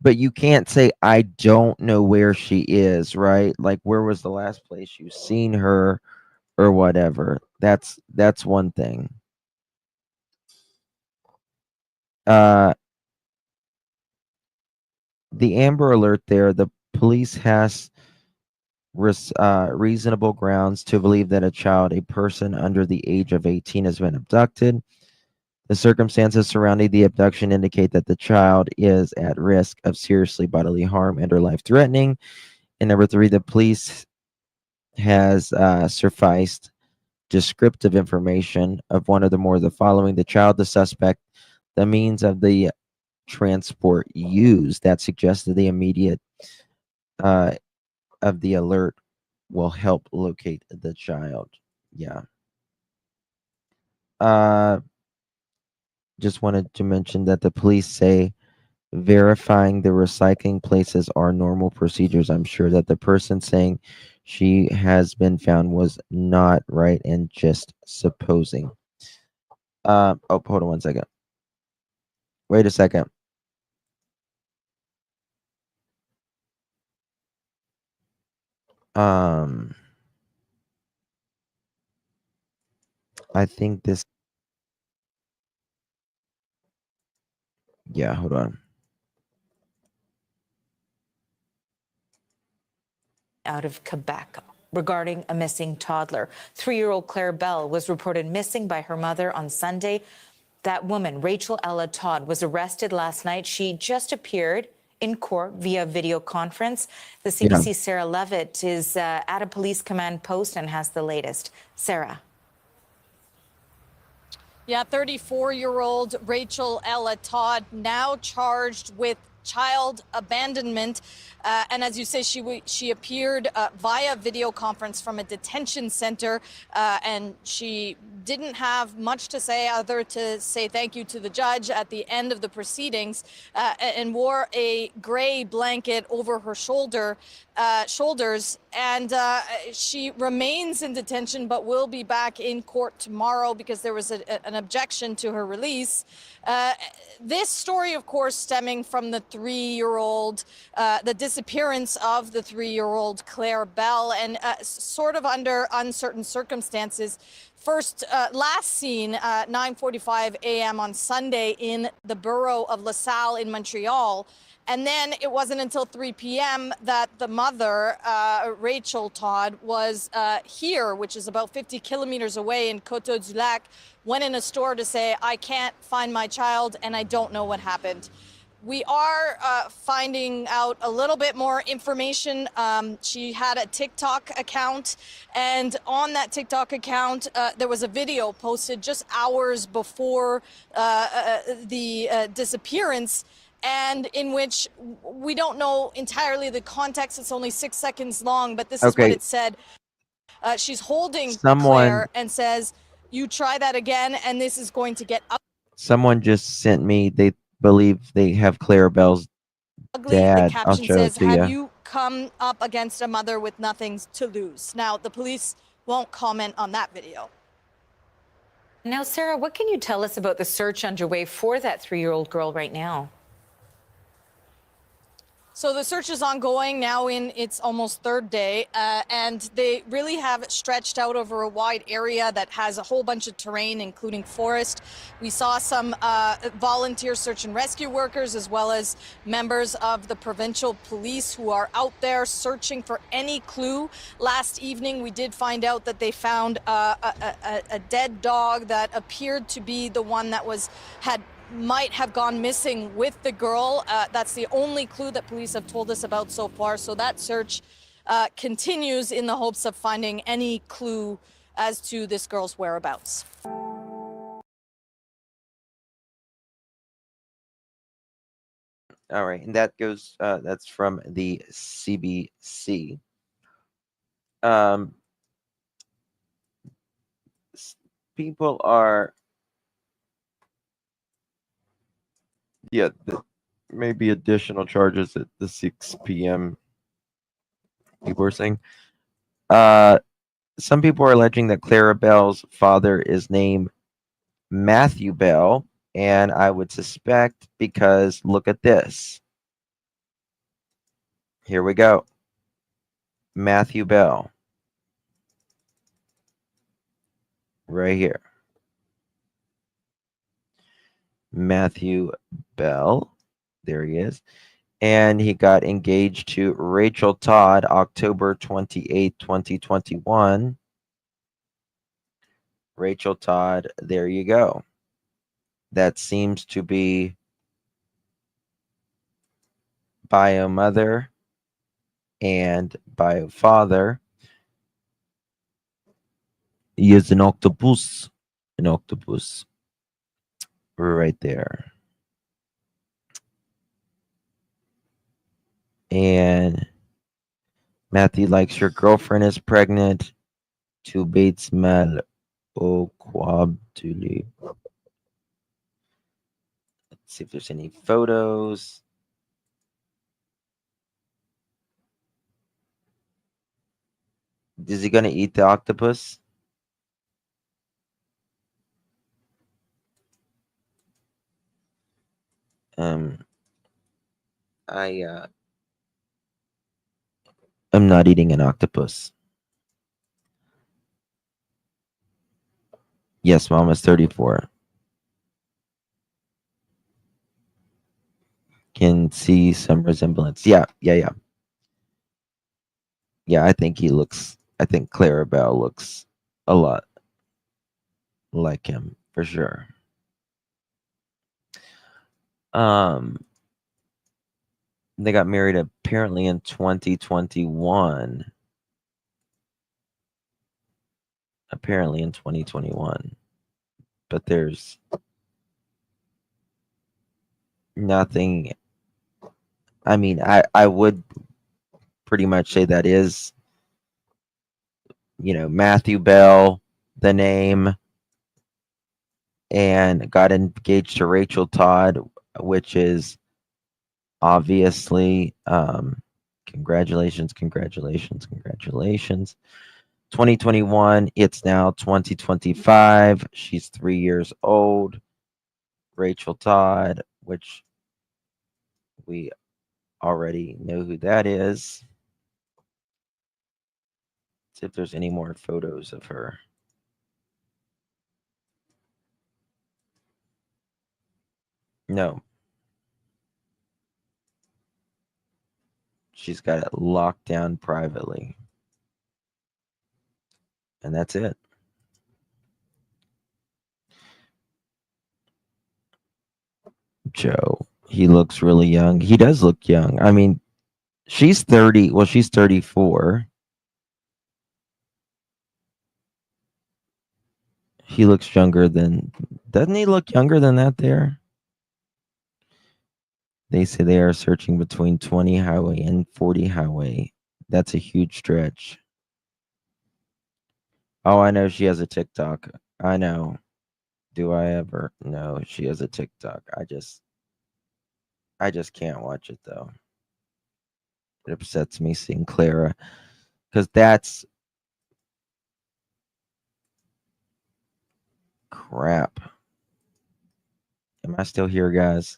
but you can't say I don't know where she is, right? Like, where was the last place you seen her or whatever. That's one thing. The Amber Alert there, the police has reasonable grounds to believe that a person under the age of 18 has been abducted. The circumstances surrounding the abduction indicate that the child is at risk of seriously bodily harm and or life threatening. And number three, the police has sufficed descriptive information of one of the more of the following: the child, the suspect, the means of the transport used. That suggested the immediate of the alert will help locate the child. Yeah. Just wanted to mention that the police say verifying the recycling places are normal procedures. I'm sure that the person saying she has been found was not right and just supposing. Oh, hold on one second. Wait a second. I think this. Yeah, hold on. Out of Quebec regarding a missing toddler. 3-year-old Claire Bell was reported missing by her mother on Sunday. That woman, Rachel Ella Todd, was arrested last night. She just appeared in court via video conference. The CBC's Sarah Levitt is at a police command post and has the latest. Sarah. Yeah, 34-year-old Rachel Ella Todd now charged with child abandonment. And as you say, she appeared via video conference from a detention center, and she didn't have much to say other to say thank you to the judge at the end of the proceedings, and wore a gray blanket over her shoulders. And she remains in detention, but will be back in court tomorrow because there was an objection to her release. This story, of course, stemming from the 3-year-old, the disappearance of the 3-year-old Claire Bell, and sort of under uncertain circumstances. First, last seen 9:45 a.m. on Sunday in the borough of LaSalle in Montreal. And then it wasn't until 3 p.m. that the mother, Rachel Todd, was here, which is about 50 kilometers away in Coteau-du-Lac, went in a store to say, I can't find my child and I don't know what happened. We are finding out a little bit more information. She had a TikTok account, and on that TikTok account, there was a video posted just hours before the disappearance, and in which we don't know entirely the context. It's only 6 seconds long, but this is what it said. She's holding Claire and says, you try that again, and this is going to get up. Someone just sent me, they believe they have Claire Bell's dad. The caption I'll show says, it to have you. you come up against a mother with nothing to lose? Now, the police won't comment on that video. Now, Sarah, what can you tell us about the search underway for that 3-year-old girl right now? So the search is ongoing now in its almost third day, and they really have stretched out over a wide area that has a whole bunch of terrain, including forest. We saw some volunteer search and rescue workers, as well as members of the provincial police who are out there searching for any clue. Last evening, we did find out that they found a dead dog that appeared to be the one that might have gone missing with the girl. That's the only clue that police have told us about so far. So that search continues in the hopes of finding any clue as to this girl's whereabouts. All right, and that goes, that's from the CBC. People are, maybe additional charges at the 6 p.m. people are saying. Some people are alleging that Clara Bell's father is named Matthew Bell, and I would suspect because look at this. Here we go. Matthew Bell. Right here. Matthew Bell. There he is. And he got engaged to Rachel Todd October 28th, 2021. Rachel Todd, there you go. That seems to be bio mother and bio father. He is an octopus. An octopus. Right there. And Matthew likes your girlfriend is pregnant. To Bates Mal au Quabduli. Let's see if there's any photos. Is he gonna eat the octopus? I'm not eating an octopus. Yes, Mom is 34. Can see some resemblance. Yeah. Yeah, I think Clarabelle looks a lot like him for sure. They got married apparently in 2021. Apparently in 2021. But there's nothing. I mean, I would pretty much say that is, Matthew Bell, the name, and got engaged to Rachel Todd, which is obviously, congratulations. 2021, it's now 2025. She's 3 years old. Rachel Todd, which we already know who that is. See if there's any more photos of her. No. She's got it locked down privately. And that's it. Joe. He looks really young. He does look young. I mean, she's 30. Well, she's 34. He looks younger than... Doesn't he look younger than that there? They say they are searching between 20 highway and 40 highway. That's a huge stretch. Oh, I know she has a TikTok. I know. Do I ever? No, she has a TikTok. I just can't watch it though. It upsets me seeing Clara because that's crap. Am I still here, guys?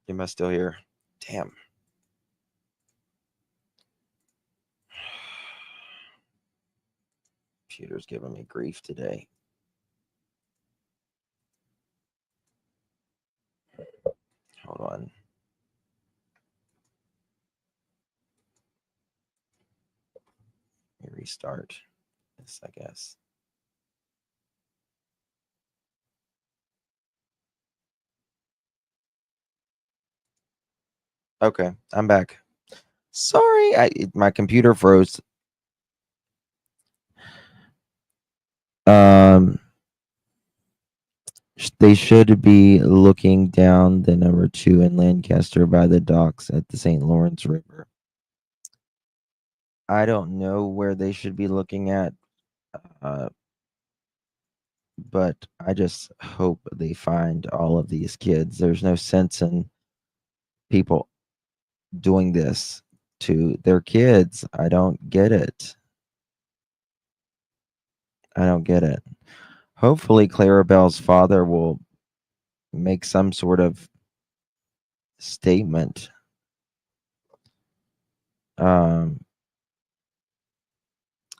Am I still here? Damn. Computer's giving me grief today. Hold on. Let me restart this, I guess. Okay, I'm back. Sorry, my computer froze. They should be looking down the number 2 in Lancaster by the docks at the St. Lawrence River. I don't know where they should be looking at, but I just hope they find all of these kids. There's no sense in people doing this to their kids. I don't get it. Hopefully Clarabelle's father will make some sort of statement.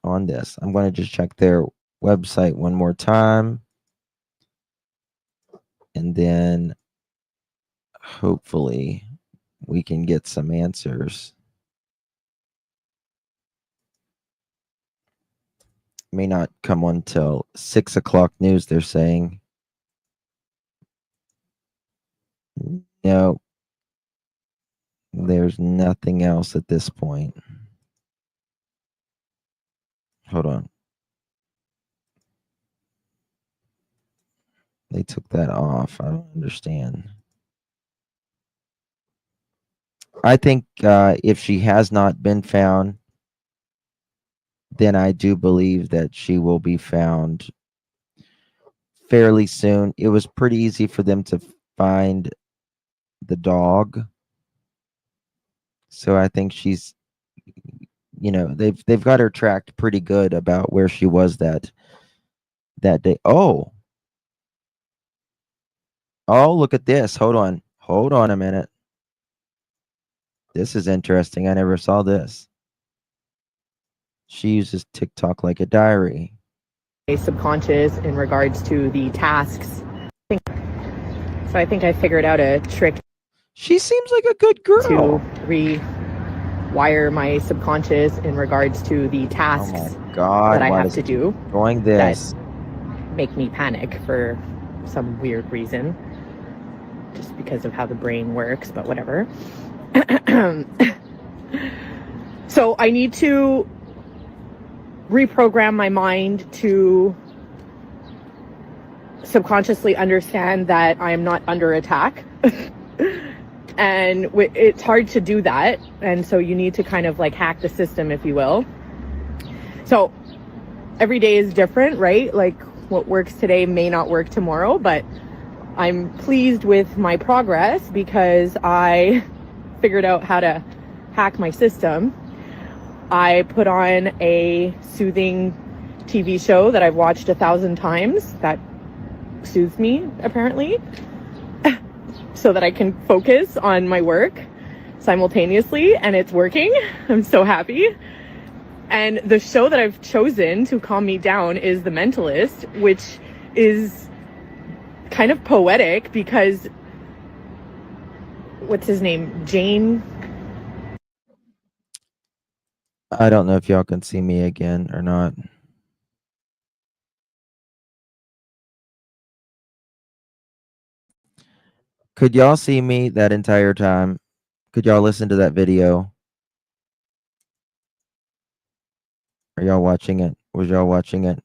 On this. I'm going to just check their website one more time. And then hopefully we can get some answers. May not come on till 6 o'clock news, they're saying. No, there's nothing else at this point. Hold on. They took that off. I don't understand. I think if she has not been found, then I do believe that she will be found fairly soon. It was pretty easy for them to find the dog. So I think she's, you know, they've got her tracked pretty good about where she was that day. Oh, look at this. Hold on a minute. This is interesting. I never saw this. She uses TikTok like a diary. Subconscious in regards to the tasks. So I think I figured out a trick. She seems like a good girl. To rewire my subconscious in regards to the tasks that I have to do. Doing this. That make me panic for some weird reason. Just because of how the brain works, but whatever. So I need to reprogram my mind to subconsciously understand that I am not under attack. And it's hard to do that. And so you need to kind of like hack the system, if you will. So every day is different, right? Like what works today may not work tomorrow, but I'm pleased with my progress because I figured out how to hack my system. I put on a soothing TV show that I've watched 1,000 times that soothes me, apparently, so that I can focus on my work simultaneously, and it's working. I'm so happy. And the show that I've chosen to calm me down is The Mentalist, which is kind of poetic because what's his name? Jane. I don't know if y'all can see me again or not. Could y'all see me that entire time? Could y'all listen to that video? Are y'all watching it? Was y'all watching it?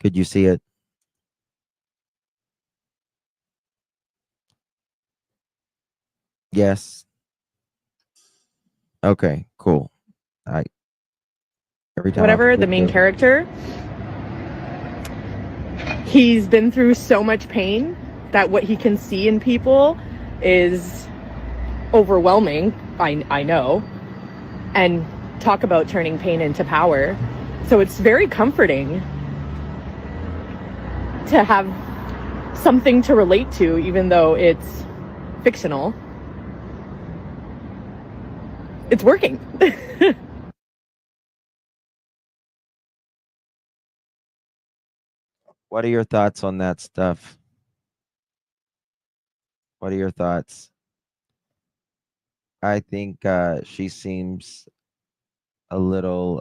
Could you see it? Yes. Okay, cool. Every time Whatever, the main character, he's been through so much pain that what he can see in people is overwhelming. I know. And talk about turning pain into power. So it's very comforting to have something to relate to, even though it's fictional. It's working. What are your thoughts on that stuff? What are your thoughts? I think she seems a little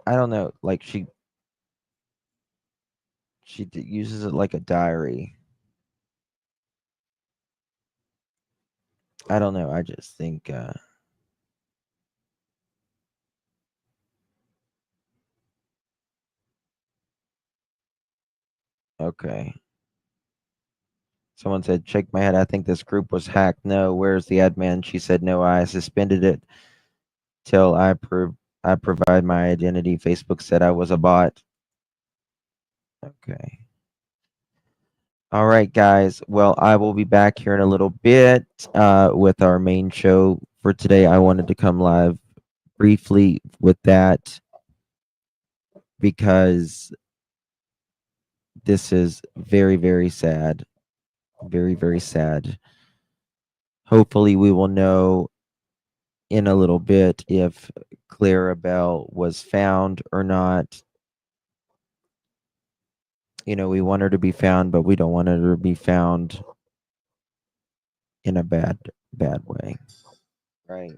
I don't know, like she uses it like a diary. I don't know. I just think okay. Someone said, shake my head. I think this group was hacked. No, where's the admin? She said, no, I suspended it till I provide my identity. Facebook said I was a bot. Okay. All right, guys. Well, I will be back here in a little bit with our main show for today. I wanted to come live briefly with that. because this is very, very sad. Very, very sad. Hopefully, we will know in a little bit if Clara Bell was found or not. You know, we want her to be found, but we don't want her to be found in a bad way. Right.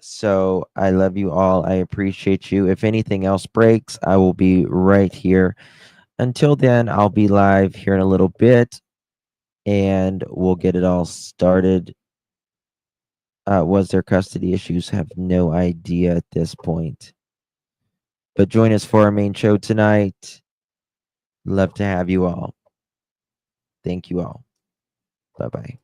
So I love you all. I appreciate you. If anything else breaks, I will be right here. Until then, I'll be live here in a little bit and we'll get it all started. Was there custody issues? Have no idea at this point. But join us for our main show tonight. Love to have you all. Thank you all. Bye-bye.